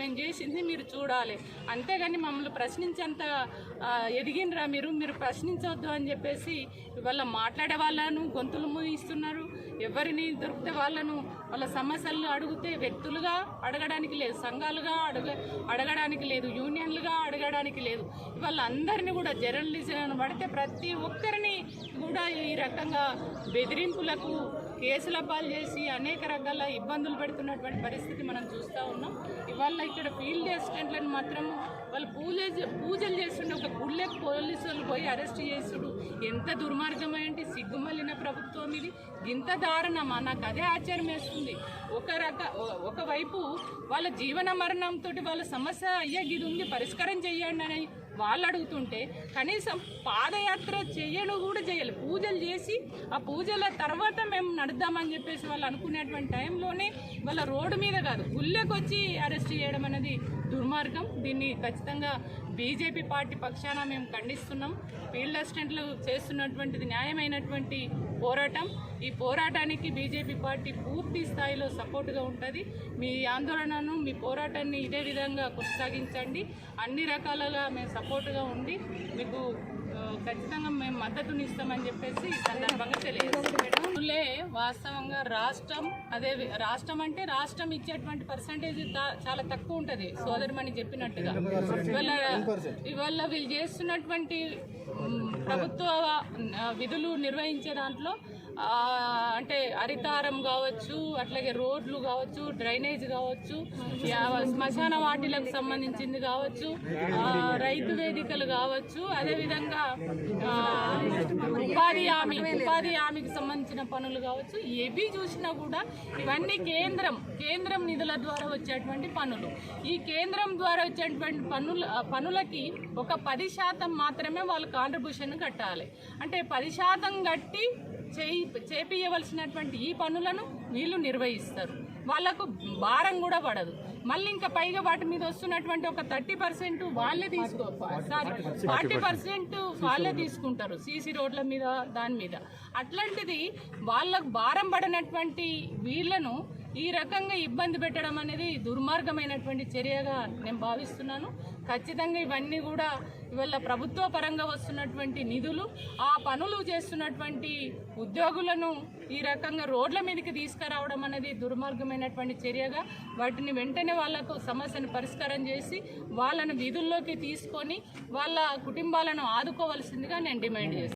మేము చేసింది మీరు చూడాలి, అంతేగాని మమ్మల్ని ప్రశ్నించేంత ఎదిగినరా మీరు ప్రశ్నించవద్దు అని చెప్పేసి ఇవాళ మాట్లాడే వాళ్ళను గొంతులు మూయిస్తున్నారు. ఎవరిని దొరికితే వాళ్ళను వాళ్ళ సమస్యలను అడిగితే వ్యక్తులుగా అడగడానికి లేదు, సంఘాలుగా అడగడానికి లేదు, యూనియన్లుగా అడగడానికి లేదు. ఇవాళ అందరినీ కూడా జర్నలిజం పడితే ప్రతి ఒక్కరిని కూడా ఈ రకంగా బెదిరింపులకు కేసుల పాలు చేసి అనేక రకాల ఇబ్బందులు పెడుతున్నటువంటి పరిస్థితి మనం చూస్తూ ఉన్నాం. ఇవాళ ఇక్కడ ఫీల్డ్ అసిస్టెంట్లను మాత్రం వాళ్ళు పూజలు చేస్తుండే ఒక గుళ్ళే పోలీసులు పోయి అరెస్ట్ చేసుడు ఎంత దుర్మార్గమేంటి, సిగ్గుమల్లిన ప్రభుత్వం ఇది, ఇంత దారుణమా? నాకు అదే ఆశ్చర్యం వేస్తుంది. ఒకవైపు వాళ్ళ జీవన మరణంతో వాళ్ళ సమస్య అయ్యే ఇది ఉంది పరిష్కారం చేయండి అని వాళ్ళు అడుగుతుంటే కనీసం పాదయాత్ర చేయను కూడా చేయాలి. పూజలు చేసి ఆ పూజల తర్వాత మేము నడుద్దామని చెప్పేసి వాళ్ళు అనుకునేటువంటి టైంలోనే వాళ్ళ రోడ్డు మీద కాదు గుళ్ళకి వచ్చి అరెస్ట్ చేయడం అనేది దుర్మార్గం. దీన్ని ఖచ్చితంగా బీజేపీ పార్టీ పక్షాన మేము ఖండిస్తున్నాం. ఫీల్డ్ అసిస్టెంట్లు చేస్తున్నటువంటిది న్యాయమైనటువంటి పోరాటం. ఈ పోరాటానికి బీజేపీ పార్టీ పూర్తి స్థాయిలో సపోర్టుగా ఉంటుంది. మీ ఆందోళనను మీ పోరాటాన్ని ఇదే విధంగా కొనసాగించండి. అన్ని రకాలుగా మేము సపోర్టుగా ఉండి మీకు ఖచ్చితంగా మేము మద్దతునిస్తామని చెప్పేసి ఈ సందర్భంగా తెలియజేస్తాం. వాస్తవంగా రాష్ట్రం అంటే రాష్ట్రం ఇచ్చేటువంటి పర్సంటేజ్ చాలా తక్కువ ఉంటుంది. సోదరిమణి చెప్పినట్టుగా ఇవాళ వీళ్ళు చేస్తున్నటువంటి ప్రభుత్వ విధులు నిర్వహించే దాంట్లో అంటే హరితారం కావచ్చు, అట్లాగే రోడ్లు కావచ్చు, డ్రైనేజ్ కావచ్చు, శ్మశాన వాటిలకు సంబంధించింది కావచ్చు, రైతు వేదికలు కావచ్చు, అదేవిధంగా ఉపాధి హామీకి సంబంధించిన పనులు కావచ్చు, ఏవి చూసినా కూడా ఇవన్నీ కేంద్రం నిధుల ద్వారా వచ్చేటువంటి పనులు. ఈ కేంద్రం ద్వారా వచ్చేటువంటి పనులకి ఒక 10% మాత్రమే వాళ్ళు కాంట్రిబ్యూషన్ కట్టాలి. అంటే 10% కట్టి చేపియవలసినటువంటి ఈ పనులను వీళ్ళు నిర్వహిస్తారు. వాళ్ళకు భారం కూడా పడదు. మళ్ళీ ఇంకా పైగా వాటి మీద వస్తున్నటువంటి ఒక 30% వాళ్ళే 40% వాళ్ళే తీసుకుంటారు సీసీ రోడ్ల మీద దాని మీద. అట్లాంటిది వాళ్ళకు భారం పడినటువంటి వీళ్ళను ఈ రకంగా ఇబ్బంది పెట్టడం అనేది దుర్మార్గమైనటువంటి చర్యగా నేను భావిస్తున్నాను. ఖచ్చితంగా ఇవన్నీ కూడా ఇవాళ ప్రభుత్వ పరంగా వస్తున్నటువంటి నిధులు, ఆ పనులు చేస్తున్నటువంటి ఉద్యోగులను ఈ రకంగా రోడ్ల మీదకి తీసుకురావడం అనేది దుర్మార్గమైనటువంటి చర్యగా వాటిని వెంటనే వాళ్లకు సమస్యను పరిష్కారం చేసి వాళ్ళను విధుల్లోకి తీసుకొని వాళ్ళ కుటుంబాలను ఆదుకోవాల్సిందిగా నేను డిమాండ్ చేస్తాను.